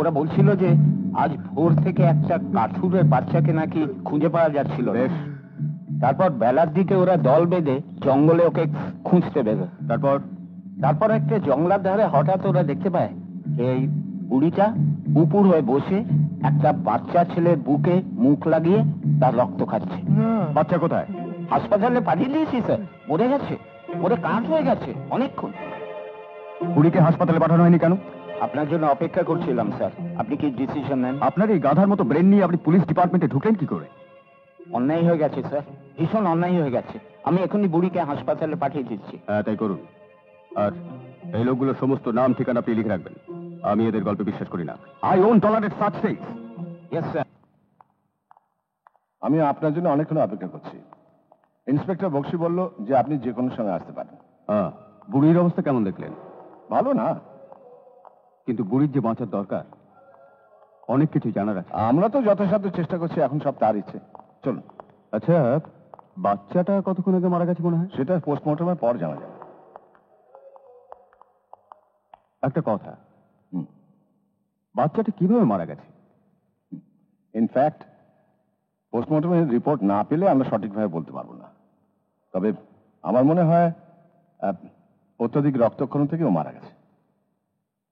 ওরা বলছিল যে আজ ভোর থেকে একটা কাঠুরের বাচ্চাকে নাকি খুঁজে পাওয়া যাচ্ছিল। তারপর বেলার দিকে ওরা দল বেঁধে জঙ্গলে ওকে খুঁজতে বেরো। তারপর একটা জঙ্গলার ধারে হঠাৎ ওরা দেখতে পায় এই বুড়িটা উপুর হয়ে বসে একটা বাচ্চা ছেলের বুকে মুখ লাগিয়ে তার রক্ত খাচ্ছে। বাচ্চা কোথায়? হাসপাতালে পাঠিয়ে দিয়েছি স্যার, মরে গেছে, মরে কাঠ হয়ে গেছে অনেকক্ষণ। বুড়িকে হাসপাতালে পাঠানো হয়নি কেন? আপনার জন্য অপেক্ষা করছিলাম স্যার, আপনি কি ডিসিশন নেন? আপনার এই গাধার মতো ব্রেন নিয়ে আপনি পুলিশ ডিপার্টমেন্টে ঢুকলেন কি করে? অন্যায় হয়ে গেছে স্যার, ভীষণ অন্যায় হয়ে গেছে। আমি এখনই বুড়িকে হাসপাতালে পাঠিয়ে দিচ্ছি। হ্যাঁ তাই করুন। আর এই লোকগুলোর সমস্ত নাম ঠিকানা আপনি লিখে রাখবেন। আমি এদের গল্পে বিশ্বাস করি না। I won't tolerate such things. Yes sir. আমি আপনার জন্য অনেকক্ষণ অপেক্ষা করছি। ইন্সপেক্টর বক্সি বলল যে আপনি যে কোনো সময় আসতে পারেন। হ্যাঁ, বুড়ির অবস্থা কেমন দেখলেন? ভালো না, কিন্তু বুড়ির যে বাঁচার দরকার অনেক কিছু জানার আছে। আমরা তো যথাসাধ্য চেষ্টা করছি, এখন সব তার ইচ্ছে। চলুন। আচ্ছা, বাচ্চাটা কতক্ষণ আগে মারা গেছে মনে হয়? সেটা পোস্টমর্টমের পর জানা যাবে। একটা কথা, বাচ্চাটা কিভাবে মারা গেছে? ইনফ্যাক্ট পোস্টমর্টমের রিপোর্ট না পেলে আমরা সঠিকভাবে বলতে পারবো না। তবে আমার মনে হয় অত্যধিক রক্তক্ষরণ থেকেও মারা গেছে।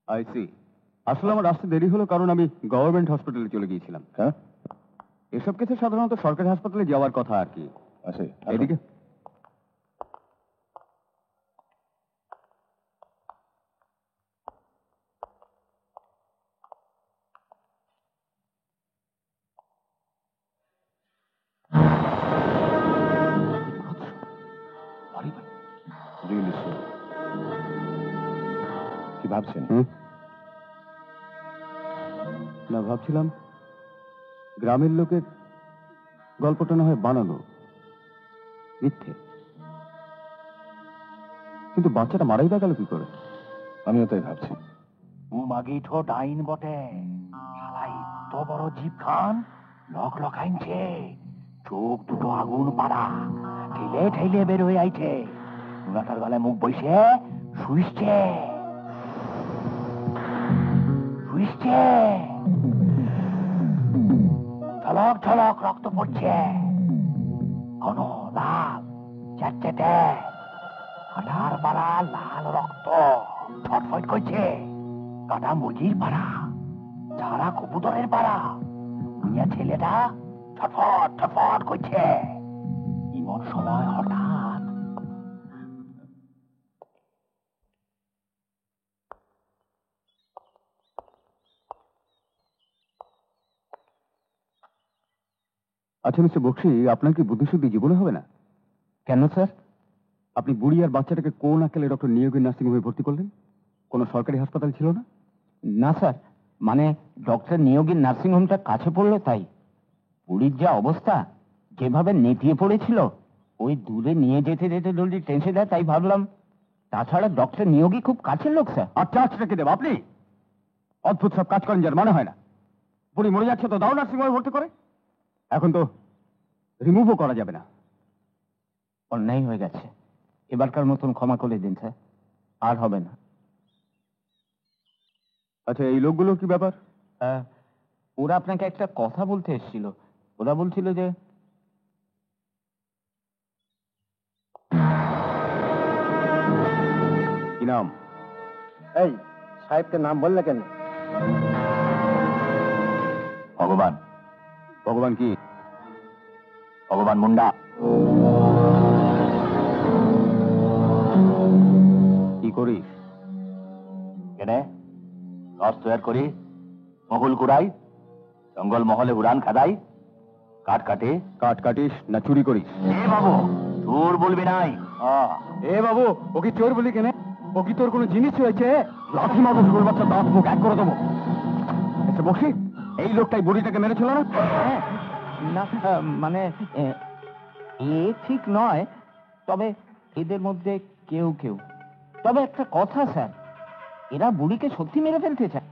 I see. আসলে আমার আসতে দেরি হলো কারণ আমি গভর্নমেন্ট হসপিটালে চলে গিয়েছিলাম। হ্যাঁ, এসব ক্ষেত্রে সাধারণত সরকারি হাসপাতালে যাওয়ার কথা আর কি। আচ্ছা, এদিকে কি ভাবছেন? না, ভাবছিলাম গ্রামের লোকের গল্পটা না হয় বানানো, মিথ্যে, কিন্তু বাচ্চাটা মারাই বা গেল কি করে? আমিও তাই ভাবছি। মাগিঠো ডাইন বটে, শালাই তো বড় জিপ খান লক লকাইনছে, চোখ দুটো আগুন পাড়া, ঠেলে ঠেলে বের হয়ে আইছে, নাটার গলায় মুখ বইছে, শুইছে শুইছে, ঝলক ঝলক রক্ত পড়ছে, ঘন লাল চেটচেটে, আঠার পাড়া লাল রক্ত ছটফট করছে, কাটা মুরগির পাড়া, ছাড়া কবুতরের পাড়া, মিয়া ছেলেটা ছটফট ছটফট করছে। এমন সময় হঠাৎ আচ্ছা মিস্টার বক্সি, আপনার কি বুদ্ধিশুদ্ধি জীবনে হবে না? কেন স্যার? আপনি বুড়ি আর বাচ্চাটাকে কোন আকেলে ডক্টর নিয়োগের নার্সিংহোমে ভর্তি করলেন? কোনো সরকারি হাসপাতাল ছিল না? না স্যার, মানে ডক্টর নিয়োগের নার্সিংহোমটা কাছে পড়লো তাই। বুড়ির যা অবস্থা, যেভাবে নেতিয়ে পড়েছিল, ওই দূরে নিয়ে যেতে যেতে যদি টেনশন দেয়, তাই ভাবলাম তাছাড়া ডক্টর নিয়োগী খুব কাছের লোক স্যার। আর চার্জ রেখে দেব আপনি? অদ্ভুত সব কাজ করেন যার মানে হয় না। বুড়ি মরে যাচ্ছে তো দাও নার্সিংহোমে ভর্তি করে। এখন তো রিমুভও করা যাবে না। অন্যায় হয়ে গেছে, এবারকার মতন ক্ষমা করে দিন স্যার, আর হবে না। আচ্ছা এই লোকগুলো কি ব্যাপার? ওরা আপনাকে একটা কথা বলতে এসেছিল। ওরা বলছিল যে কি নাম? এই সাহেবকে নাম বললে কেন? ভগবান। ভগবান কি? ভগবান মুন্ডা। কি করিস? কেনে রস তৈরি করি, মহুল কুড়াই, জঙ্গল মহলে উড়ান খাদাই, কাঠ কাটে। কাঠ কাটিস না চুরি করিস? এ বাবু চোর বলবি নাই। এ বাবু ও কি চোর বলি কেনে? ও কি তোর কোনো জিনিস হয়েছে? লাঠি মারবো শুরু বাচ্চা, দাঁত মুখ এক করে দেবো। এসে বসি, এই লোকটাই বুড়িটাকে মেরেছিল না? না মানে এ ঠিক নয়, তবে এদের মধ্যে কেউ কেউ। তবে একটা কথা স্যার, এরা বুড়িকে সত্যি মেরে ফেলতে চায়।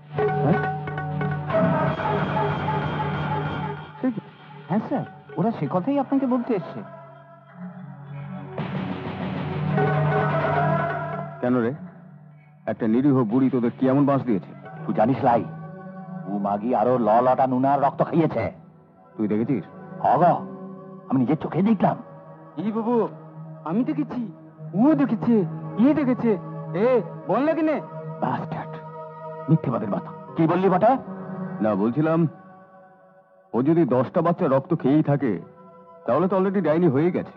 হ্যাঁ স্যার, ওরা সে কথাই আপনাকে বলতে এসছে। কেন রে? একটা নিরীহ বুড়ি তোদের কি এমন বাঁশ দিয়েছে? তুই জানিস লাই, ও মাগি আরো লটা নুনার রক্ত খাইয়েছে। তুই দেখেছিস? হগ, আমি নিজের চোখে দেখলাম। এই বাবু আমি দেখেছি, ও দেখেছে, ই দেখেছে। এ বললে কিনে? বাস্টার্ড, মিথ্যেবাদের মাথা। কি বললি বাটা? না বলছিলাম, ও যদি 10টা বাচ্চা রক্ত খেয়েই থাকে তাহলে তো অলরেডি ডাইনি হয়ে গেছে,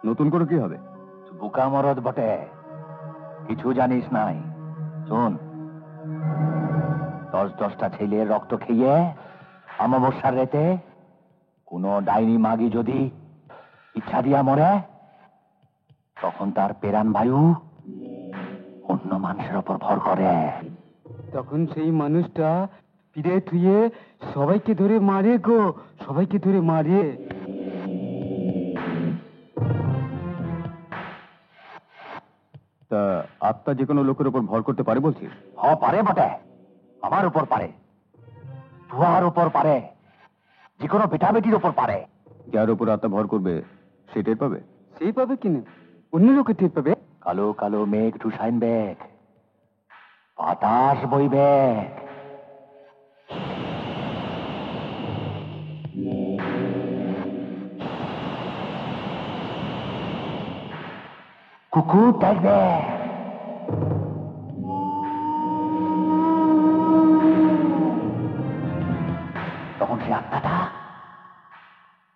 নতুন করে কি হবে? বোকা মরদ বটে, কিছু জানিস নাই। শোন, 10টা ছেলে রক্ত খেয়ে অমাবস্যার রেতে কোন ডাইনি মাগি যদি ইচ্ছা দিয়া মরে, তখন তার পেরান বায়ু অন্য মানুষের ওপর ভর করে। তখন সেই মানুষটা পিড়ে থুয়ে সবাইকে ধরে মারে গো, সবাইকে ধরে মারে। তা আত্মা যে কোনো লোকের উপর ভর করতে পারে বলছিস? পারে বটে, আমার উপর পারে, তোমার উপর পারে, যে কোনো বেটা বেটির উপর পারে। যার উপর আত্মা ভর করবে সে টের পাবে? সেই পাবে কিনে, অন্য লোকে টের পাবে। কালো কালো মেঘ ঠুসাইন বেগ, বাতাস বইবে, কুকুর ডাকবে, তখন সে আত্মাটা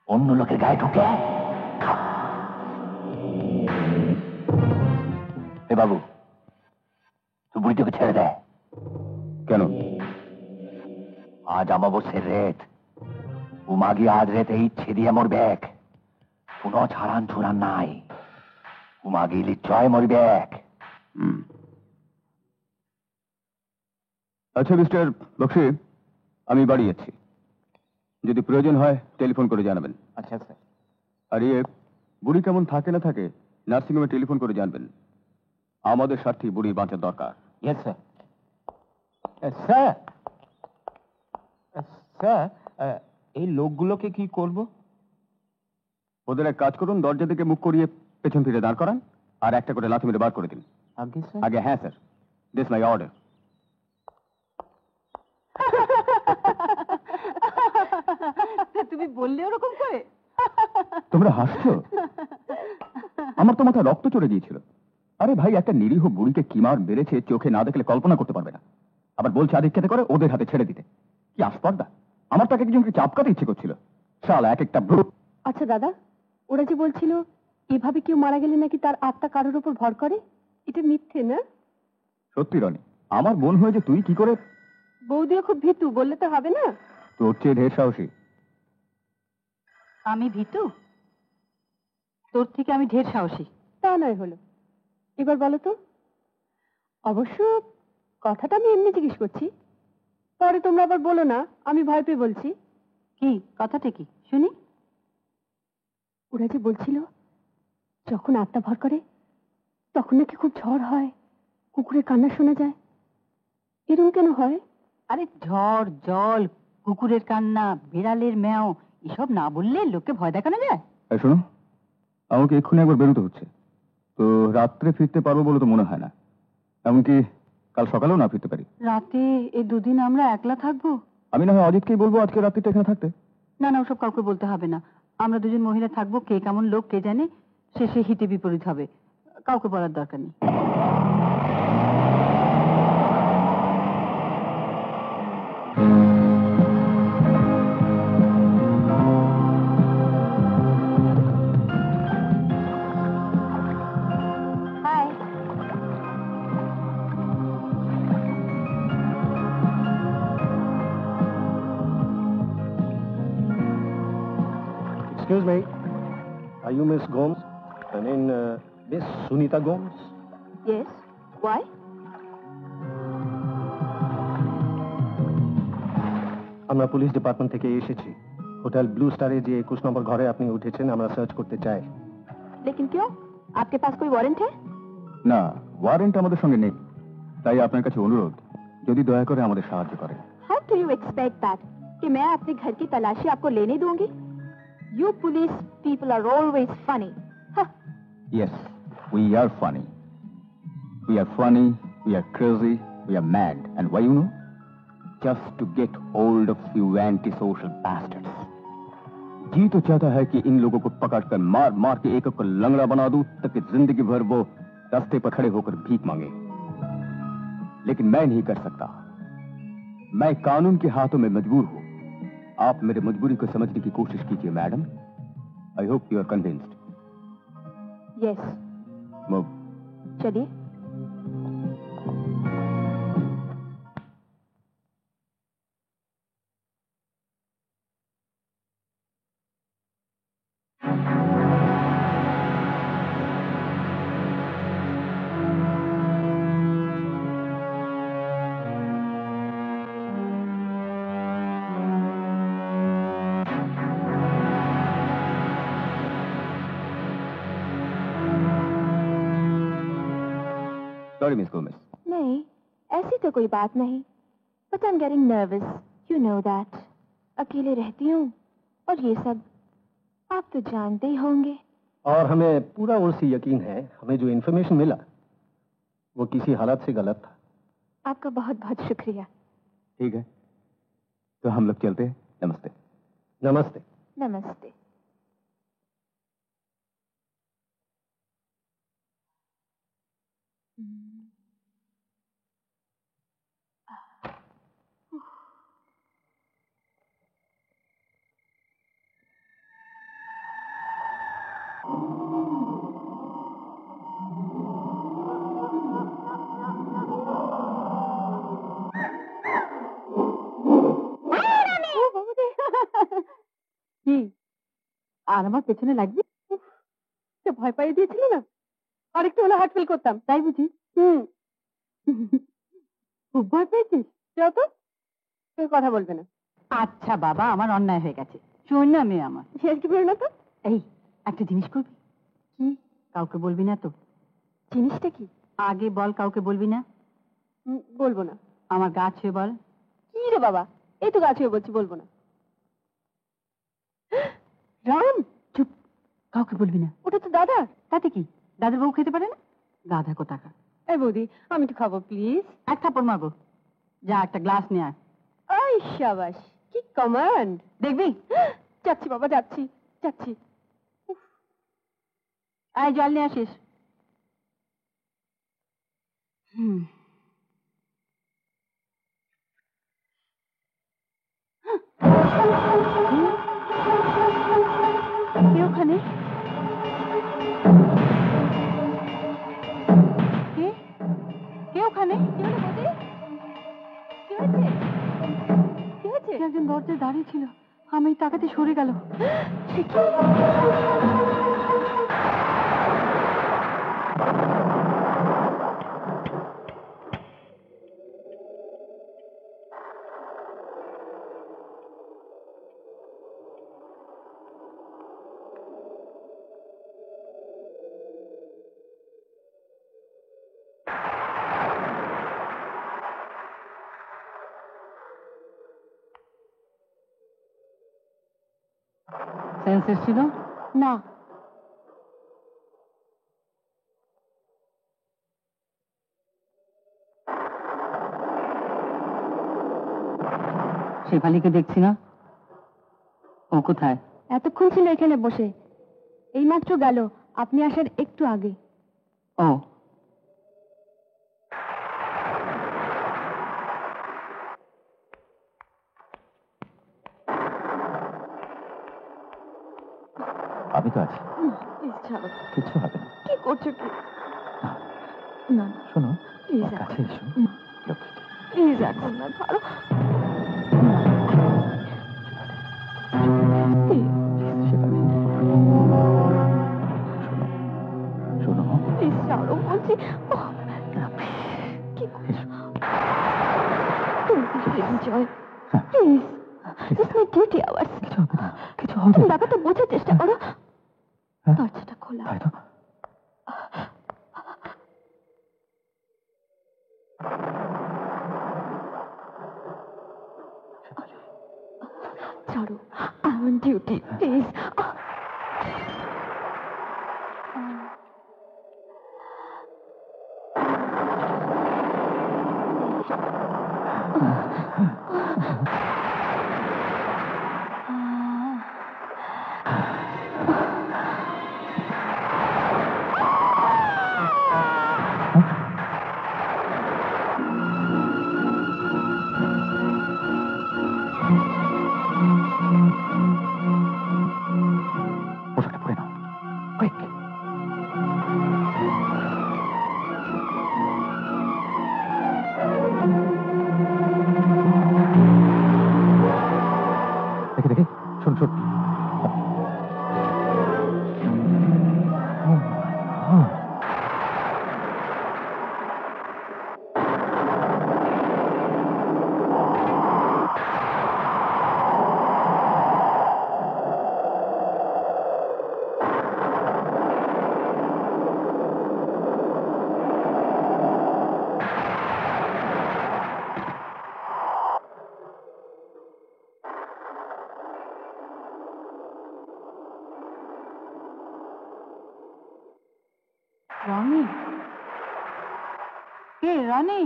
অন্য লোকের গায়ে ঢুকে। এ বাবু, তুই বুড়িটাকে ছেড়ে দে। কেন? আজ অমাবস্যের রেত, ও মাগি আজ রেতে ইচ্ছে দিয়ে মরবে, কোনো ছাড়ান ছুড়ান নাই। ও মাগি নিশ্চয় মরবে। আচ্ছা মিস্টার বক্সি, আমি বাড়ি যাচ্ছি, যদি প্রয়োজন হয় টেলিফোন করে জানাবেন। আচ্ছা স্যার। আর ইয়ে, বুড়ি কেমন থাকে না থাকে নার্সিংহোমে টেলিফোন করে জানবেন। আমাদের স্বার্থে বুড়ি বাঁচার দরকার। Yes sir. স্যার, স্যার, এই লোকগুলোকে কি করব? ওদের এক কাজ করুন, দরজা থেকে মুখ করিয়ে পেছন ফিরে দাঁড় করান, আর একটা করে লাথি মেরে বার করে দিন। আগে স্যার। আগে হ্যাঁ স্যার, দিস মাই অর্ডার। তুমি বললে ওরকম করে? তোমরা হাসছো? আমার তো মাথা রক্ত চড়ে গিয়েছিল। আরে ভাই, একটা নিরীহ বুড়িকে কি মার বেড়েছে চোখে না দেখলে কল্পনা করতে পারবে না, আবার বলছে আদিক্ষেতে করে ওদের হাতে ছেড়ে দিতে। কি আস্পর্ধা! আমার তাকে একজনকে চাপকাতে ইচ্ছে করছিল। শালা এক একটা ব্রুট। আচ্ছা দাদা, ওরা যে বলছিল এভাবে কেউ মারা গেলে নাকি তার আত্মা কারোর উপর ভর করে, এটা মিথ্যে না? সত্যি রনি, আমার বোন হয়ে যে তুই কি করে? বৌদিও খুব ভীতু, বললে তো হবে না। তোর চেয়ে ঢের সাহসী। আমি ভীতু? তোর থেকে আমি ঢের সাহসী। তা নয় হলো, এবার বলো তো। অবশ্য কথাটা আমি এমনি জিজ্ঞেস করছি, পরে তোমরা আবার বলো না আমি ভয় পেয়ে বলছি। কি কথাটা কি শুনি? ওরা যে বলছিল যখন আত্মা ভর করে তখন নাকি খুব ঝড় হয়, কুকুরের কান্না শোনা যায়। এরকম কেন হয়? আরে ঝড়, জল, কুকুরের কান্না, বিড়ালের ম্যাও, এসব না বললে লোককে ভয় দেখানো যায়? এই শোনো, আমাকে এক্ষুনি একবার বেরোতে হচ্ছে, তো রাত্রে ফিরতে পারবো বলে তো মনে হয় না। এমনকি কাল সকালেও না ফিরতে পারি। রাতে এই দুদিন আমরা একলা থাকবো? আমি না হয় অজিতকেই বলবো আজকে রাত্রিটা এখানে থাকতে। না না, ওসব কাউকে বলতে হবে না। আমরা দুজন মহিলা থাকবো, কে কেমন লোক কে জানে, শেষে হিতে বিপরীত হবে। কাউকে বলার দরকার নেই। Excuse me, are you Miss Gomes? I mean, Miss Sunita Gomes? Yes, why? আমরা পুলিশ ডিপার্টমেন্ট থেকে এসেছি। হোটেল ব্লু স্টারে যে 21 নম্বর ঘরে আপনি উঠেছেন, আমরা সার্চ করতে চাই। लेकिन क्यों? आपके पास कोई वारंट है? না, ওয়ারেন্ট আমাদের সঙ্গে নেই, তাই আপনার কাছে অনুরোধ, যদি দয়া করে আমাদের সাহায্য করেন। How do you expect that? कि मैं अपने घर की तलाशी आपको लेने दूंगी? You police people are always funny. Huh. Yes, we are funny. We are funny, we are crazy, we are mad. And why you know? Just to get hold of few antisocial bastards. जी तो चाहता है कि इन लोगों को पकड़कर मार मार के एक को लंगड़ा बना दूं, ताकि जिंदगी भर वो रास्ते पर खड़े होकर भीख मांगे। लेकिन मैं नहीं कर सकता। मैं कानून के हाथों में मजबूर हूं। आप मेरे मजबूरी को समझने की कोशिश कीजिए madam. I hope you are convinced. Yes. Move. चलिए। Sorry, Miss Gomez. नहीं, ऐसी तो कोई बात नहीं। But I'm getting nervous. You know that. अकेले रहती हूँ और ये सब आप तो जानते ही होंगे। और हमें पूरा और से यकीन है, हमें जो इन्फॉर्मेशन मिला वो किसी हालत से गलत था। आपका बहुत बहुत शुक्रिया। ठीक है, तो हम लोग चलते हैं। नमस्ते। नमस्ते। नमस्ते। কি আর আমার পেছনে লাগবে? ভয় পাইয়ে দিয়েছিল না, আর একটু হলে হার্ট ফেল করতাম। তাই বুঝি? খুব ভয় পেয়েছিস? যাও তো, কেউ কথা বলবে না। আচ্ছা বাবা, আমার অন্যায় হয়ে গেছে। শোন না মেয়ে আমার, শেষ কি বেরো না তো। এই একটা জিনিস করবি? কি? কাউকে বলবি না তো? জিনিসটা কি? আগে বল, কাউকে বলবি না? বলবো না। আমার গা ছুঁয়ে বল। কি রে বাবা, এই তো গা ছুঁয়ে বলছি বলবো না। রাম, চুপ, কাউকে বলবি না। ওটা তো দাদা। তাতে কি, দাদার বউ খেতে পারে না? গাধা কোথাকার। এই বৌদি, আমি একটু খাবো প্লিজ। এক থাপ্পড় মারবো। যা একটা গ্লাস নিয়ে আয়। আই শাবাশ, কি কমান্ড। দেখবি? যাচ্ছি বাবা, যাচ্ছি যাচ্ছি। আয় জল নিয়ে আসিস। কে ওখানে? কে কে ওখানে? কি হলো বৌদি? কি হয়েছে? কি হয়েছে? কে একজন দরজায় দাঁড়িয়ে ছিল, আমি তাকাতে সরে গেল। সে কি? সেন্স এসেছিল? না। শেফালিকে দেখছি না, ও কোথায়? এতক্ষণ ছিল এখানে বসে, এইমাত্র গেল আপনি আসার একটু আগে। ও, আমি তো আছি, প্লিজ ছাড়ো। কিছু হবে না। কি করছো কি? না শোনো, প্লিজ কাছে এসো। প্লিজ এখন না, ছাড়ো। শোনো, প্লিজ ছাড়ো বলছি। কি করছো তুমি? Please Joy, please, this my duty hours. কিছু হবে তুমি ব্যাপারটা বোঝার চেষ্টা করো। দরজাটা খোলা। ছাড়ো, I am on duty, please. পোশাকটা পরে নাও, কুইক। দেখে শোন শোন। রনি, কে রনি?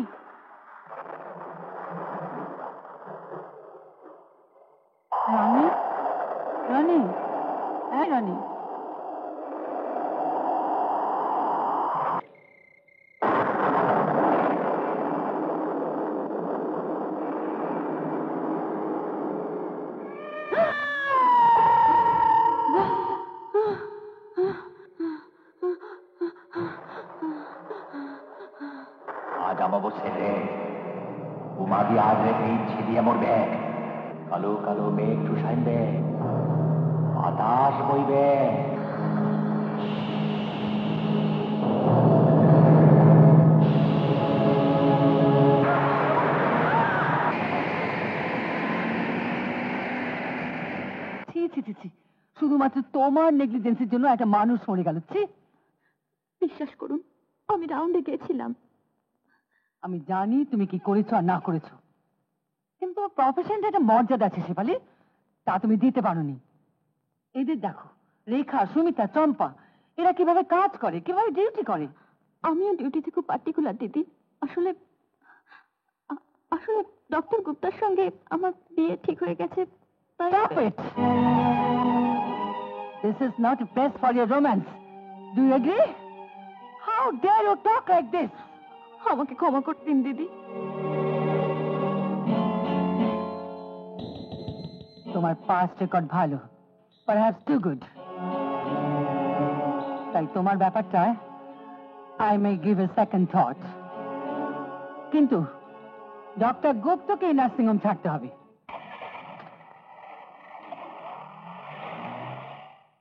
রনি, রনি, হ্যাঁ রনি। আজ অমাবস্যা রে, উমাদি আজ রেখে ইচ্ছে দিয়ে মরবে। কালো কালো মেঘ ঠুসাইবে, বাতাস বইবে। ছি ছি ছি ছি, শুধুমাত্র তোমার নেগলিজেন্সের জন্য একটা মানুষ মরে গেল। ছি, বিশ্বাস করুন, আমি রাউন্ডে গেছিলাম। আমি জানি তুমি কি করেছো আর না করেছো, কিন্তু প্রফেশনটা একটা মর্যাদা আছে শেফালি, তা তুমি দিতে পারোনি। এদের দেখো, রেখা, সুমিতা, চম্পা, এরা কিভাবে কাজ করে, কিভাবে ডিউটি করে। আমিও ডিউটিতে খুব পার্টিকুলার দিদি। আসলে আসলে ডক্টর গুপ্তার সঙ্গে আমার বিয়ে ঠিক হয়ে গেছে। Stop it! This is not best for your romance. Do you agree? How dare you talk like this? আমাকে ক্ষমা করে দিন দিদি। তোমার পাস্ট রেকর্ড ভালো, perhaps too good. তাই তোমার ব্যাপারটা I may give a second thought. কিন্তু ডক্টর গুপ্তকে নার্সিং হোম ছাড়তে হবে।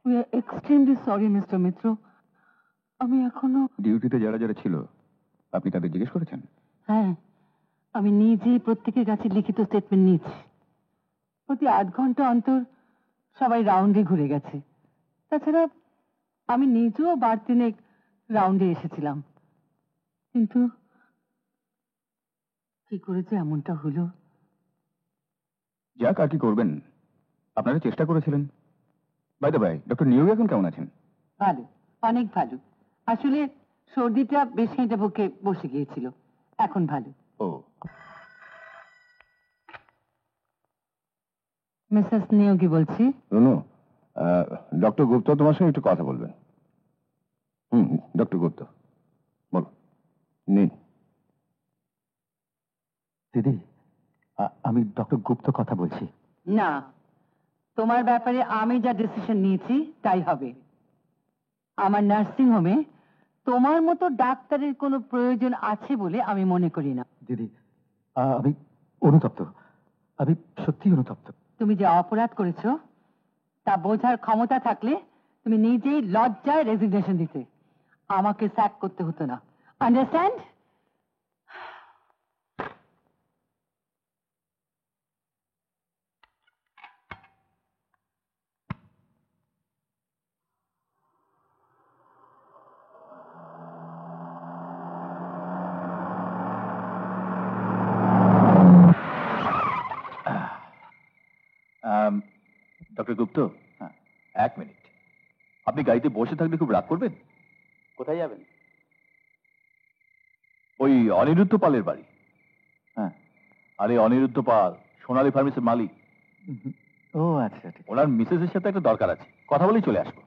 We are extremely sorry, Mr. মিত্র। আমি এখনো ডিউটিতে যারা যারা ছিল আপনি তাদের জিজ্ঞেস করেছেন? হ্যাঁ, আমি নিজেই প্রত্যেকের কাছে লিখিত স্টেটমেন্ট নিয়েছি। প্রতি 8 ঘন্টা অন্তর সবাই রাউন্ডে ঘুরে গেছে। তাছাড়া আমি নিজেও বার 3 রাউন্ডে এসেছিলাম, কিন্তু কি করেছে এমনটা হলো। যাক, আর কি করবেন, আপনারা চেষ্টা করেছিলেন। বাই দ্য বাই, ডক্টর নিয়োগ এখন কেমন আছেন? ভালো, অনেক ভালো। আসলে সর্দিটা বেশ হেঁটে বুকে বসে গিয়েছিল, এখন ভালো। ও, মিসেস নিয়োগী বলছি। রুনু, ডক্টর গুপ্ত তোমার সঙ্গে একটু কথা বলবেন। ডক্টর গুপ্ত, বলো। নিন। দিদি, আমি ডক্টর গুপ্ত কথা বলছি। না, তোমার ব্যাপারে আমি যা ডিসিশন নিয়েছি তাই হবে। আমার নার্সিং হোমে তোমার মতো ডাক্তারের কোনো প্রয়োজন আছে বলে আমি মনে করি না। দিদি, আমি অনুতপ্ত, আমি সত্যি অনুতপ্ত। তুমি যে অপরাধ করেছো তা বোঝার ক্ষমতা থাকলে তুমি নিজেই লজ্জায় রেজিগনেশন দিতে, আমাকে স্যাক করতে হতো না। আন্ডারস্ট্যান্ড? ডক্টর গুপ্ত, এক মিনিট। আপনি গাড়িতে বসে থাকলে খুব রাগ করবেন। কোথায় যাবেন? ওই অনিরুদ্ধ পালের বাড়ি। হ্যাঁ। আরে অনিরুদ্ধ পাল সোনালী ফার্মেসির মালিক। ও আচ্ছা, ঠিক। ওনার মিসেসের সাথে একটা দরকার আছে, কথা বলেই চলে আসবো।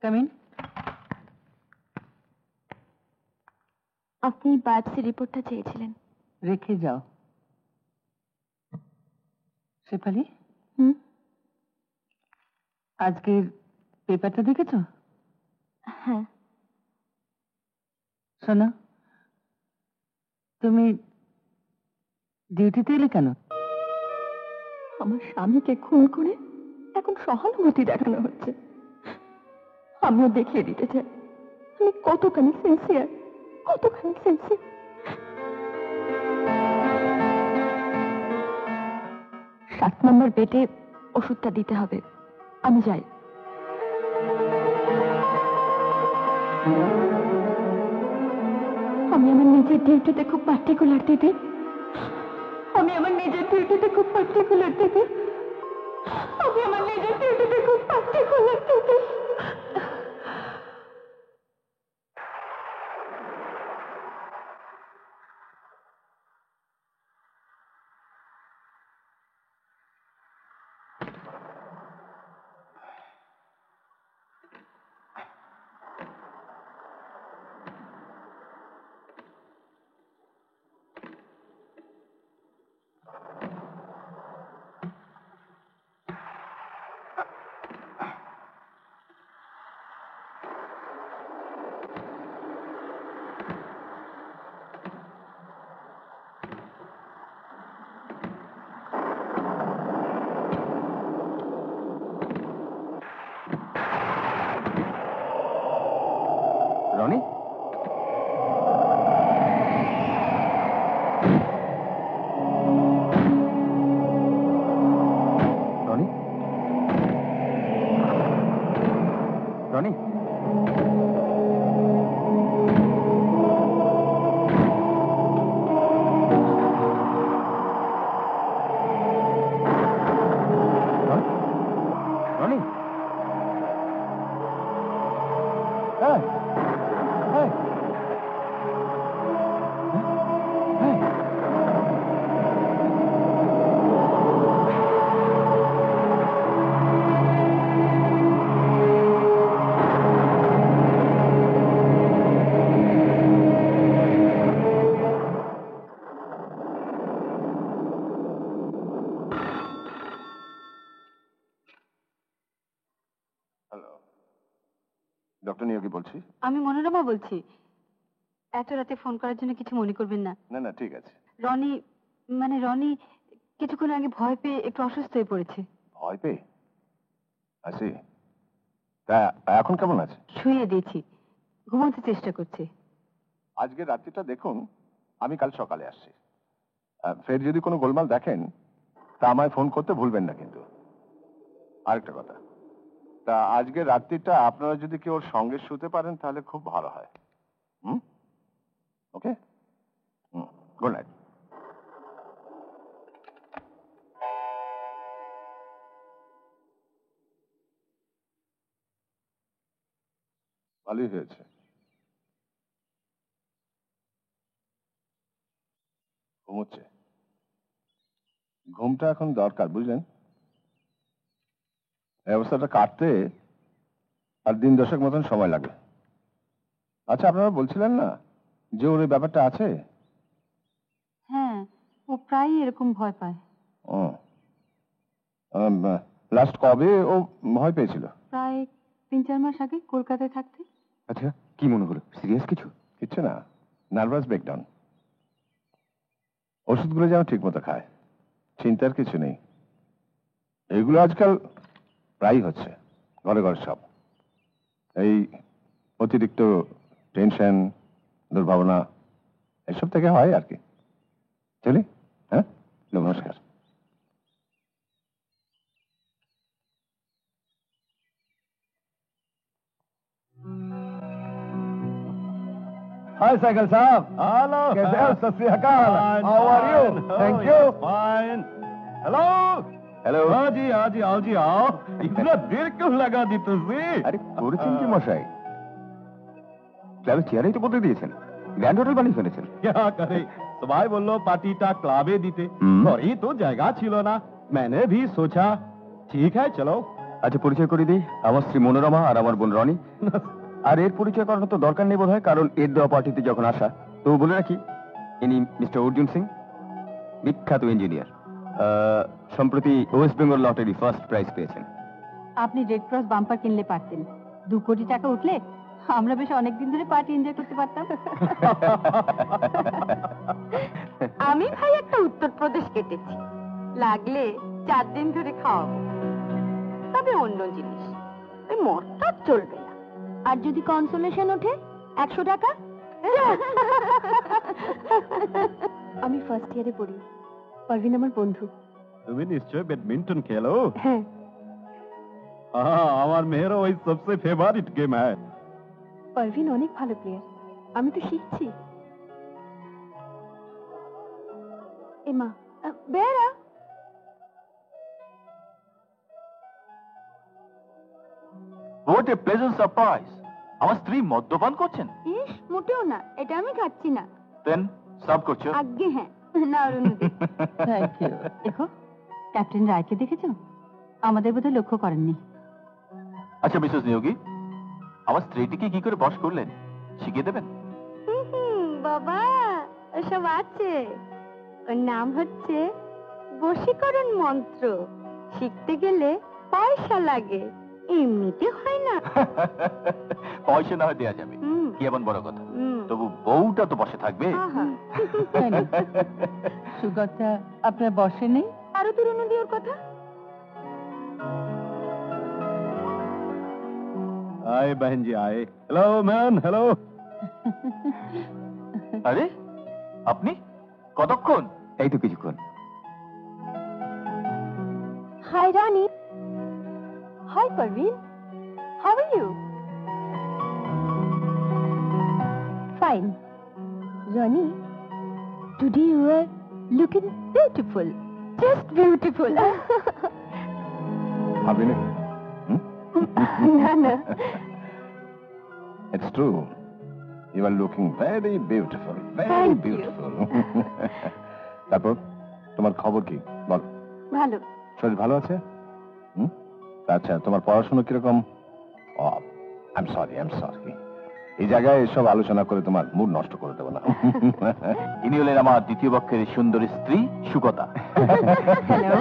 Come in. আপনি বায়োপসি রিপোর্টটা চেয়েছিলেন। রেখে যাও। শেফালি, আজকের পেপারটা দেখেছো? হ্যাঁ। শোনো, তুমি ডিউটিতে এলে কেন? আমার স্বামীকে খুন করে এখন সহানুভূতি দেখানো হচ্ছে। আমিও দেখিয়ে দিতে চাই আমি কতখানি সিনসিয়ার, কতখানি সিনসিয়ার। 7 নম্বর বেডে ওষুধটা দিতে হবে। আমি যাই। আমি আমার নিজের ডিউটিতে খুব পার্টিকুলার দিদি। আমি আমার নিজের ডিউটিতে খুব পার্টিকুলার দিদি। আমি আমার নিজের ডিউটিতে খুব পার্টিকুলার দিদি। রনি, রনি, রনি, রনি, হ্যাঁ, হ্যাঁ, হ্যাঁ। আমি মনোরমা বলছি। এত রাতে ফোন করার জন্য কিছু মনে করবেন না। না না, ঠিক আছে। রনি কিছুক্ষণ আগে ভয় পেয়ে একটু অসুস্থ হয়ে পড়েছে। ভয় পেয়ে? আছি। তা এখন কেমন আছে? শুয়ে দিয়েছি, ঘুমাতে চেষ্টা করছে। আজকে রাত্রিটা দেখুন, আমি কাল সকালে আসছি। ফের যদি কোনো গোলমাল দেখেন তা আমায় ফোন করতে ভুলবেন না কিন্তু। আরেকটা কথা, তা আজকে রাত্রিটা আপনারা যদি কেউ ওর সঙ্গে শুতে পারেন তাহলে খুব ভালো হয়। ওকে, গুড নাইট। ভালোই হয়েছে। ঘুমোচ্ছে। ঘুমটা এখন দরকার, বুঝলেন? এই অবস্থাটা কাটতে আর দিন দশেক মতন সময় লাগবে। আচ্ছা, আপনারা বলছিলেন না যে ওর এই ব্যাপারটা আছে? হ্যাঁ, ও প্রায়ই এরকম ভয় পায়। ও, লাস্ট কবে ও ভয় পেয়েছিল? প্রায় 3-4 মাস আগে কলকাতায় থাকতে। আচ্ছা, কি মনে হলো? সিরিয়াস কিছু? কিচ্ছু না, নার্ভাস ব্রেকডাউন। ওষুধগুলো যেন ঠিক মতো খায়, চিন্তার কিছু নেই। এগুলো আজকাল প্রায়ই হচ্ছে ঘরে ঘরে সব। এই অতিরিক্ত টেনশন, দুর্ভাবনা, এসব থেকে হয় আর কি। চলি, হ্যাঁ, নমস্কার। हाय साइकिल साहब। हेलो, कैसे हो? सत श्री अकाल। How are you? Thank you. Fine. Hello hello. हाँ जी आओ जी आओ। इतना देर क्यों लगा दी तुझे? আরে করেছেন কি মশাই? ক্লাবের চেয়ারেই তো বদলে দিয়েছেন, গ্র্যান্ড হোটেল বানিয়ে ফেলেছেন। क्या करे, সবাই বললো পার্টিটা ক্লাবে দিতে, ঘরেই তো জায়গা ছিল না। मैंने भी सोचा ठीक है चलो। আচ্ছা, পরিচয় করে দিই। আমার স্ত্রী মনোরমা আর আমার বোন রনি। আর এর পরিচয় করানোর তো দরকার নেই বোধ হয়, কারণ এর দেওয়া পার্টিতে যখন আসা। তো বলে রাখি, ইনি মিস্টার অর্জুন সিং, বিখ্যাত ইঞ্জিনিয়ার। সম্প্রতি West Bengal lottery first prize পেয়েছেন। আপনি রেড ক্রস বাম্পার কিনলে পারতেন। 2 কোটি টাকা উঠলে আমরা বেশ অনেকদিন ধরে পার্টি এনজয় করতে পারতাম। আমি ভাই একটা উত্তরপ্রদেশ কেটেছি, লাগলে 4 দিন ধরে খাওয়াবো। তবে অন্য জিনিস, ওই মদটা চলবে না। আর যদি কনসোলেশন ওঠে 100 টাকা। আমি ফার্স্ট ইয়ারে পড়ি, পারভিন আমার বন্ধু। তুমি নিশ্চয় ব্যাডমিন্টন খেলো? হ্যাঁ, আমার মেয়েরও ওই সবচেয়ে ফেভারিট গেম হ্যায়। পারভিন অনেক ভালো প্লেয়ার, আমি তো শিখছি। এমা বেরা, হোয়াট এ প্লেজেন্ট সারপ্রাইজ! আমার স্ত্রী মদ্যপান করছেন? ইস মোটেও না, এটা আমি খাচ্ছি না। দেন সার্ভ করছো? আজ্ঞে হ্যাঁ, না অরুণদি। Thank you. দেখো, ক্যাপ্টেন রায়কে দেখেছো? আমাদের বোধহয় লক্ষ্য করেননি। আচ্ছা মিসেস নিয়োগী, আমার স্ত্রীটিকে কি করে বশ করলেন শিখিয়ে দেবেন? বাবা, ওসব আছে। ওর নাম হচ্ছে বশীকরণ মন্ত্র। শিখতে গেলে পয়সা লাগে, এমনিতে হয় না। পয়সা না হয় দেওয়া যাবে, কি এমন বড় কথা। তবু বউটা তো বসে থাকবে। সুগতা আপনার বসে নেই? আরো তো রুনুদি ওর কথা। আয় बहन जी आए। Hello man, hello. আরে আপনি কতক্ষণ? এই তো কিছুক্ষণ। Hi Rani. Hi Parveen, how are you? Fine. Rani, today you are looking beautiful, just beautiful. ভাবি নাকি? না না, It's true. You are looking very beautiful, very Thank you. beautiful. তারপর তোমার খবর কি বল? ভালো। শরীর ভালো আছে? আচ্ছা, তোমার পড়াশোনা কিরকম? I am sorry. এই জায়গায় এসব আলোচনা করে তোমার মুড নষ্ট করে দেবো না। ইনি হলেন আমার দ্বিতীয় পক্ষের সুন্দরী স্ত্রী Sugata. Hello.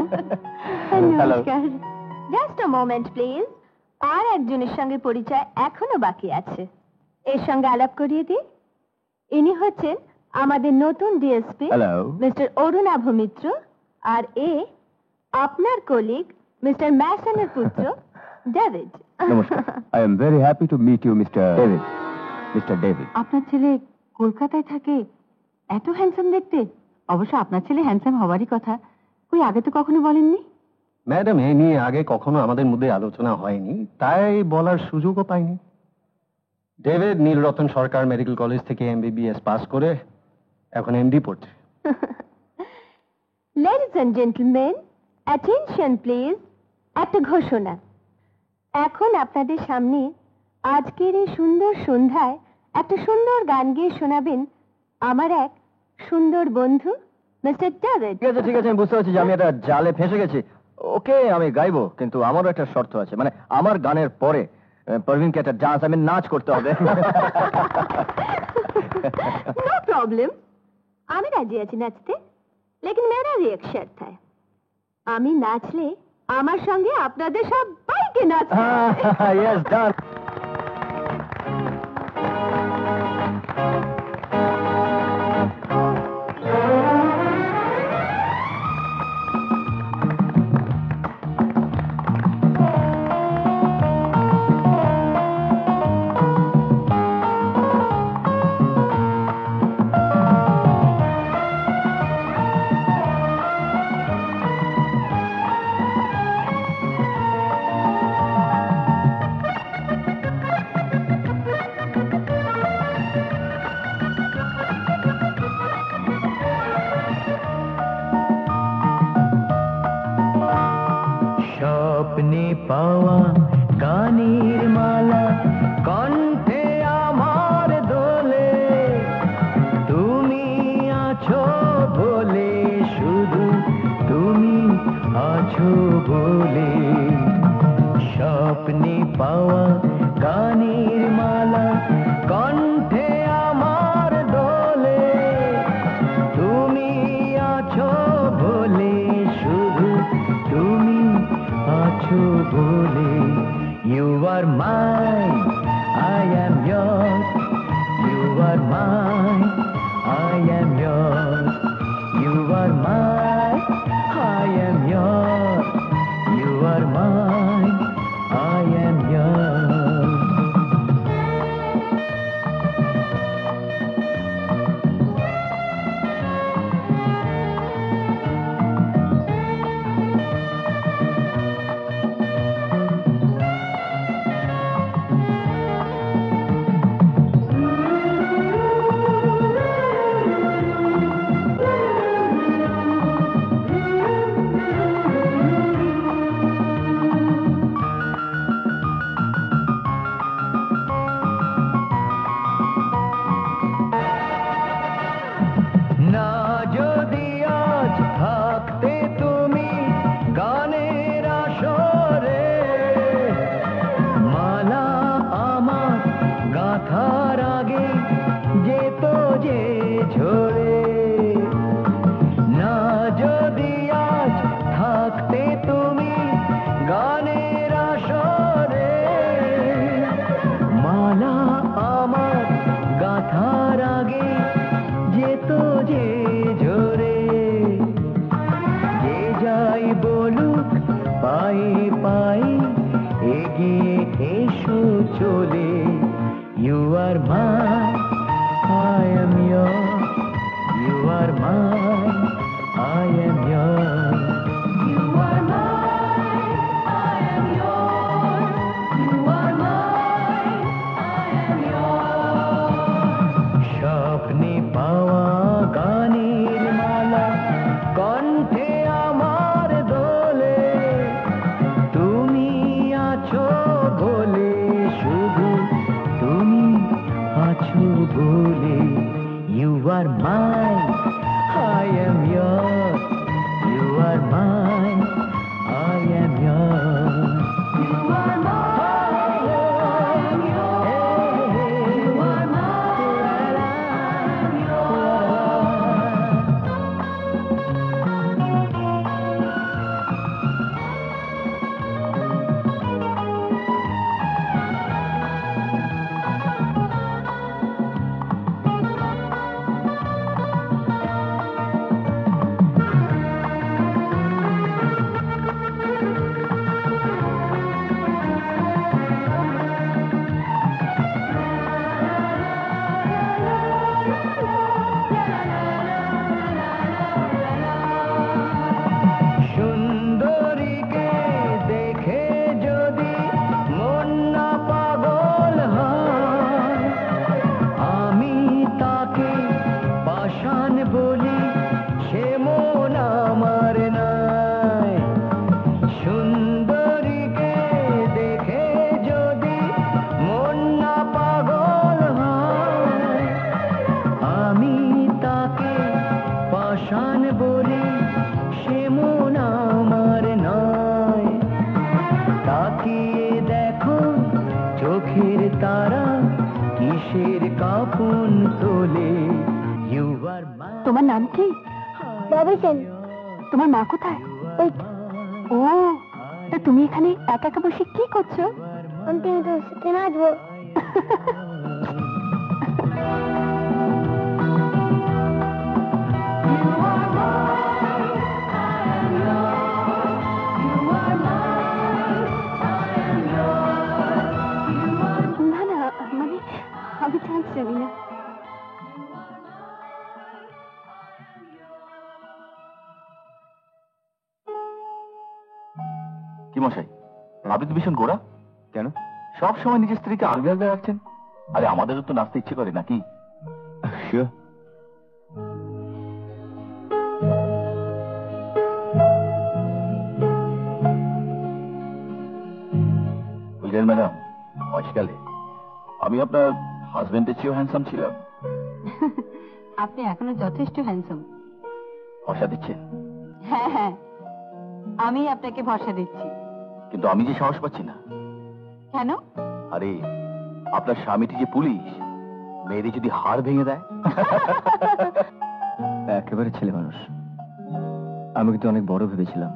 Hello. Just a moment please. আর একজনের সঙ্গে পরিচয় এখনো বাকি আছে। এর সঙ্গে আলাপ করিয়ে দিই, ইনি হচ্ছেন আমাদের নতুন DSP hello. Mister Arunava Mitra, আর এ আপনার কলিগ মিস্টার ম্যাসনের পুত্র ডেভিড। নমস্কার। I am very happy to meet you mister David. Mister David. আপনার ছেলে কলকাতায় থাকে, এত হ্যান্ডসাম দেখতে। অবশ্য আপনার ছেলে হ্যান্ডসাম হওয়ারই কথা, কই আগে তো কখনো বলেননি। ম্যাডাম, এ নিয়ে আগে কখনো আমাদের মধ্যে আলোচনা হয়নি, তাই বলার সুযোগও পাইনি। David Nilratan Sarkar medical college থেকে এমবিবিএস পাস করে এখন এমডি পড়ছে। Ladies and gentleman, attention please. একটা ঘোষণা, এখন আপনাদের সামনে আজকের এই সুন্দর সন্ধ্যায় একটা সুন্দর গান গেয়ে শোনাবেন আমার এক সুন্দর বন্ধু মিস্টার ডেভিড। ঠিক আছে, আমি বুঝতে পারছি যে আমি একটা জালে ফেঁসে গেছি। ওকে, আমি গাইবো, কিন্তু আমারও একটা শর্ত আছে, মানে আমার গানের পরে পারভিনকে একটা ডান্স, আমি নাচ করতে হবে। নো প্রবলেম, আমি রাজি আছি নাচতে, লেকিন মেরা भी एक शर्त है, আমি নাচলে আমার সঙ্গে আপনাদের সবাইকে নাচতে হবে। ইয়েস, ডান। স্বপ্নে পাওয়া গানের মালা কণ্ঠে আমার দোলে, তুমি আছো বলে, শুধু তুমি আছো বলে। স্বপ্নে পাওয়া গানের মালা কণ্ঠে আমার দোলে, তুমি আছো বলে, শুধু তুমি আছো বলে। You are mine, I am yours. You are mine, I am yours. You are mine, I am yours. You are mine, I am yours. না যদি আজ থাকতে তুমি গানের আসরে, মালা আমার গাথার আগে যেত যে ঝরে। না যদি আজ থাকতে তুমি গানের আসরে, মালা আমার গাথার আগে যেত যে ঝরে। যে যাই বলুক পায়ে পায়ে এগিয়ে এসো চলে। You are mine, I am yours. You are mine, I am yours. You are mine, I am yours. You are mine, I am yours. স্বপ্নে পাওয়া গানের মালা কণ্ঠে আমার দোলে, তুমি আছো বলে, শুধু তুমি আছো বলে। You are mine, I am yours. You are mine, I am yours. You are mine, I am yours. You are mine, I am yours. আপন তোলে ইউ আর তোমার নাম কি? বাবু সেন। তোমার মা কোথায়? ওই। ও, তা তুমি এখানে একা একা বসে কি করছো? আমি তো নাচবো। না না, মানে আমি চান্স জানি না। কি মশাই, আপনি তো ভীষণ গোড়া। কেন? সব সময় নিজের স্ত্রীকে আগলে আগলে রাখছেন। আরে আমাদেরও তো নাচতে ইচ্ছে করে নাকি? শিওর। বুঝলেন ম্যাডাম, বয়সকালে আমি আপনার হাজবেন্ডের চেয়েও হ্যান্ডসাম ছিলাম। আপনি এখনো যথেষ্ট হ্যান্ডসাম। ভরসা দিচ্ছেন? হ্যাঁ হ্যাঁ, আমি আপনাকে ভরসা দিচ্ছি। কিন্তু আমি যে সাহস পাচ্ছি না। কেন? আরে আপনার স্বামীটি যে পুলিশ, মেয়েদের যদি হাড় ভেঙে দেয়। একেবারে ছেলে মানুষ। আমি কিন্তু অনেক বড় ভেবেছিলাম।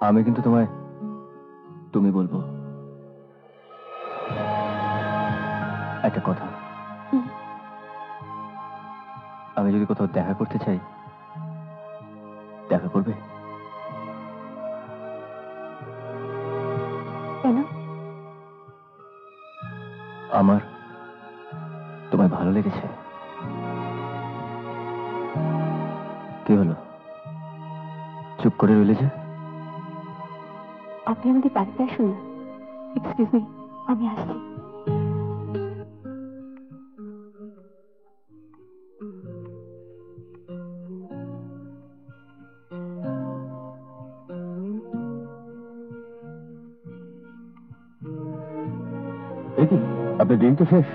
আমি কিন্তু তোমায় তুমি বলবো। একটা কথা, আমি যদি কোথাও দেখা করতে চাই, দেখা করবে? কেন? আমার তোমায় ভালো লেগেছে। কি হলো, চুপ করে রইলে যে? আপনি আমাদের বাড়িতে আসুন না। এক্সকিউজ মি, আমি আসছি। আপনার ড্রিঙ্ক তো শেষ,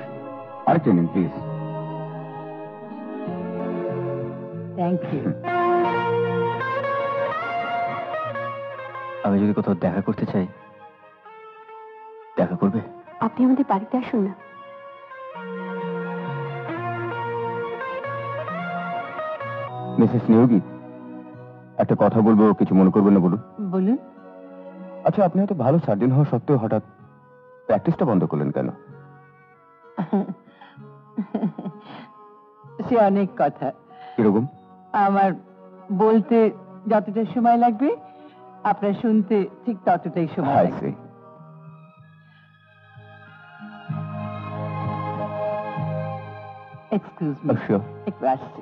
আরেকটা নিন প্লিজ। Thank you. আমি যদি কোথাও দেখা করতে চাই, দেখা করবে? আপনি আমাদের বাড়িতে আসুন না। মিসেস নিয়োগী, একটা কথা বলবো, কিছু মনে করবেন না, বলুন। বলুন। আচ্ছা, আপনি হয়তো ভালো সার্জন হওয়া সত্ত্বেও হঠাৎ প্র্যাকটিসটা বন্ধ করলেন কেন? সে অনেক কথা। কিরকম? আমার বলতে যতটা সময় লাগবে, আপনার শুনতে ঠিক ততটাই সময় I লাগবে। see. Excuse me, Oh, sure. একটু আসছি।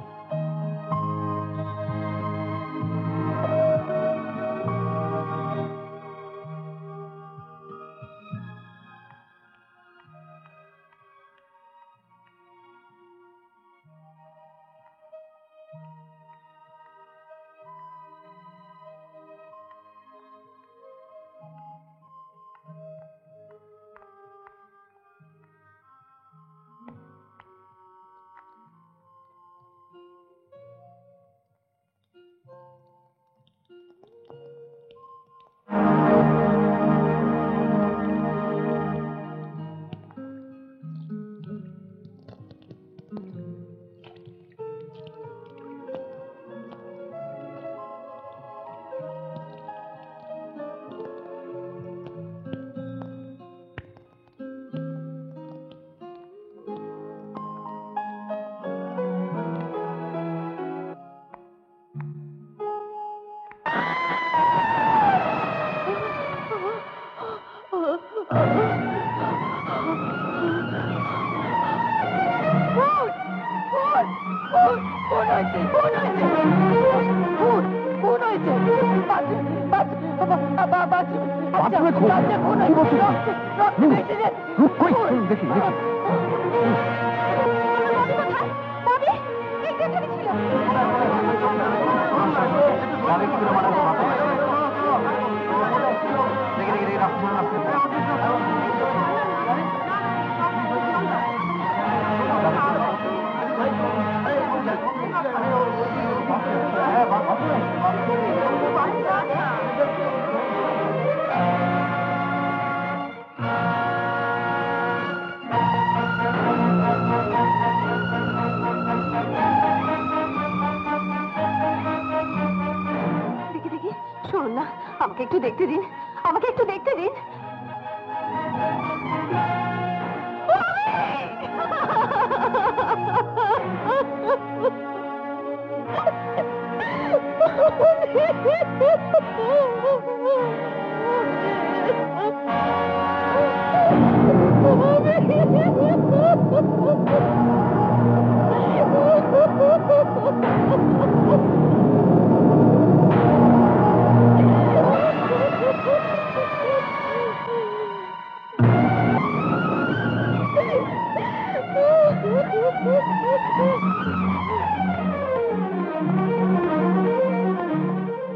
আমাকে একটু দেখতে দিন, আমাকে একটু দেখতে দিন।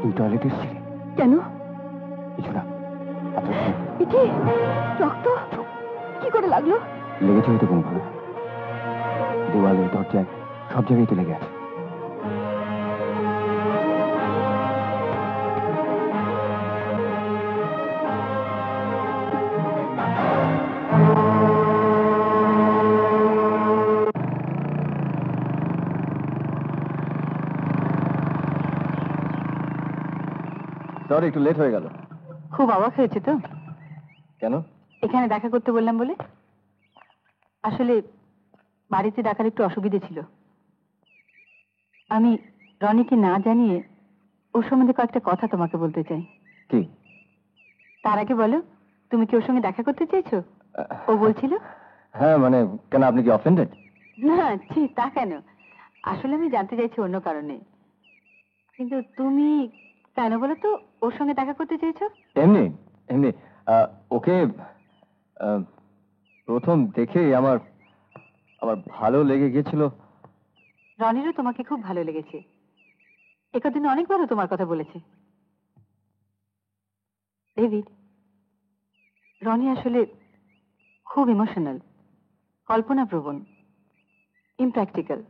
তুই টয়লেটে এসেছিলি? কেন? কিছু না, পিঠে রক্ত কি করে লাগলো? লেগেছে হয়তো কোনোভাবে, দেওয়ালে, দরজায়, সব জায়গায় তো লেগে আছে। সরি, একটু লেট হয়ে গেল। খুব অবাক হয়েছে তো কেন? এখানে দেখা করতে বললাম বলে? আসলে বাড়িতে ডাকার একটু অসুবিধে ছিল। আমি রনিকে না জানিয়ে ওর সম্বন্ধে কয়েকটা কথা তোমাকে বলতে চাই। কি? তার আগে বলো, তুমি কি ওর সঙ্গে দেখা করতে চেয়েছো? ও বলছিল। হ্যাঁ, মানে কেন, আপনি কি অফেন্ডেড? না, ছি, তা কেন? আসলে আমি জানতে চাইছি অন্য কারণে। কিন্তু তুমি কেন বলো তো ওর সঙ্গে দেখা করতে চেয়েছো? এমনি এমনি ওকে প্রথম দেখেই আমার ভালো লেগে গিয়েছিল। রনিরও তোমাকে খুব ভালো লেগেছে, একদিন অনেকবারও তোমার কথা বলেছে। ডেভিড, রনি আসলে খুব ইমোশনাল, কল্পনাপ্রবণ, ইমপ্র্যাকটিক্যাল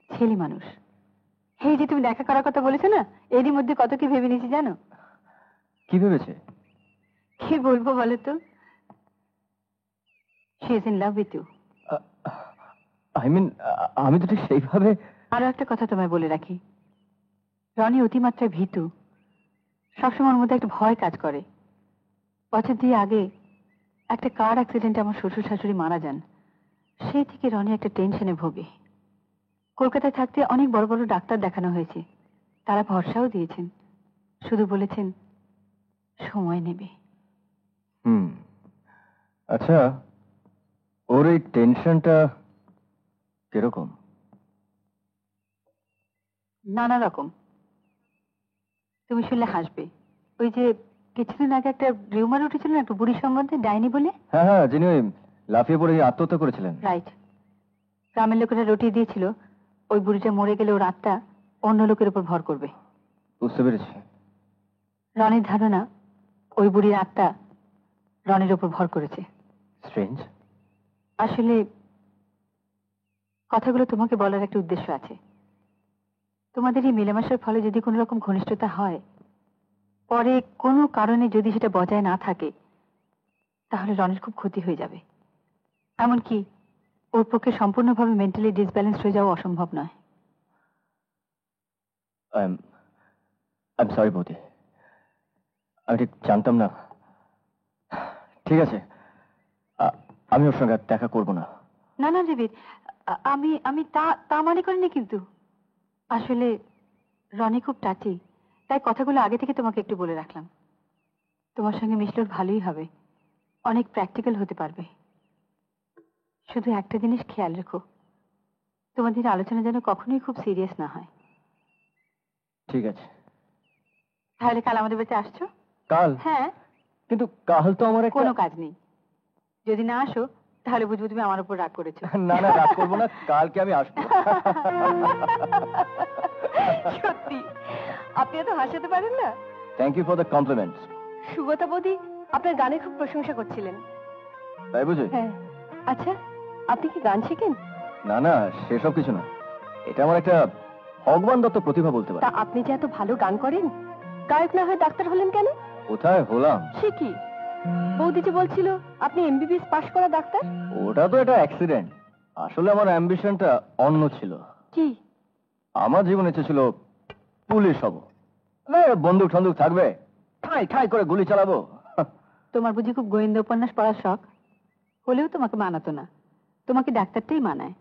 ছেলে মানুষ। এই যে তুমি দেখা করার কথা বলেছো না, এরই মধ্যে কত কি ভেবে নিয়েছি জানো? কি ভেবেছে? কি বলবো বলো তো? She is in love with you. I mean, আমি তো ঠিক সেইভাবে। আরো একটা কথা তোমায় বলে রাখি, রনি অতিমাত্রায় ভীতু, সবসময় ওর মধ্যে একটা ভয় কাজ করে। বছর দিয়ে আগে একটা কার অ্যাক্সিডেন্টে আমার শ্বশুর শাশুড়ি মারা যান, সেই থেকে রনি একটা টেনশনে ভোগে। কলকাতায় থাকতে অনেক বড় বড় ডাক্তার দেখানো হয়েছে, তারা ভরসাও দিয়েছেন, শুধু বলেছেন সময় নেবে। আচ্ছা, ওর এই টেনশনটা কিরকম? নানা রকম। তুমি শুনলে হাসবে। ওই যে কিছুদিন আগে একটা রিউমার উঠেছিল না, একটা বুড়ি সম্বন্ধে, ডাইনি বলে। হ্যাঁ হ্যাঁ, যিনি ওই লাফিয়ে পড়ে আত্মহত্যা করেছিলেন। রাইট। গ্রামের লোকেরা রটিয়ে দিয়েছিল ওই বুড়িটা মরে গেলে ওর আত্মা অন্য লোকের উপর ভর করবে। বুঝতে পেরেছি। রনির ধারণা ওই বুড়ির আত্মা রনির উপর ভর করেছে। স্ট্রেঞ্জ। আসলে কথাগুলো তোমাকে বলার একটা উদ্দেশ্য আছে। তোমাদের এই মেলামেশার ফলে যদি কোনো রকম ঘনিষ্ঠতা হয়, পরে কোনো কারণে যদি সেটা বজায় না থাকে, তাহলে রনির খুব ক্ষতি হয়ে যাবে। এমনকি ওর পক্ষে সম্পূর্ণভাবে মেন্টালি ডিসব্যালেন্স হয়ে যাওয়া অসম্ভব নয়। আই এম সরি বৌদি, আমি ঠিক জানতাম না। ঠিক আছে, আমি ওর সঙ্গে আর দেখা করবো না। না না ডেভিড, আমি আমি তা মনে করিনি। কিন্তু আসলে রনি খুব টাচি, তাই কথাগুলো আগে থেকে তোমাকে একটু বলে রাখলাম। তোমার সঙ্গে মিশলে ওর ভালোই হবে, অনেক প্র্যাকটিক্যাল হতে পারবে। শুধু একটা জিনিস খেয়াল রেখো, তোমাদের আলোচনা যেন কখনোই খুব সিরিয়াস না হয়। ঠিক আছে। তাহলে কাল আমাদের বাড়িতে আসছো? কাল? হ্যাঁ। কিন্তু কাল তো আমার কোনো কাজ নেই, যদি না আসো তাহলে বুঝবো তুমি আমার উপর রাগ করেছো। না না, রাগ করবো না, কালকে আমি আসবো। সত্যি আপনি এত হাসাতে পারেন না। Thank you for the compliments. Sugata বৌদি আপনার গানের খুব প্রশংসা করছিলেন। তাই বুঝি? হ্যাঁ। আচ্ছা, আপনি কি গান শেখেন? না না, সেসব কিছু না, এটা আমার একটা ভগবান দত্ত প্রতিভা বলতে তা পারি। আপনি যে এত ভালো গান করেন, গায়ক না হয়ে ডাক্তার হলেন কেন? কোথায় হলাম? সে কি, বৌদি যে বলছিল আপনি এমবিবিএস পাশ করা ডাক্তার। ওটা তো একটা অ্যাক্সিডেন্ট, আসলে আমার অ্যাম্বিশনটা অন্য ছিল। কি? আমার জীবনে ইচ্ছে ছিল পুলিশ হব। না, বন্দুক ঠন্দুক থাকবে, ঠাই ঠাই করে গুলি চালাবো? তোমার বুঝি খুব গোয়েন্দা উপন্যাস পড়ার শখ? হলেও তোমাকে মানাতো না, তোমাকে ডাক্তারটাই মানায়।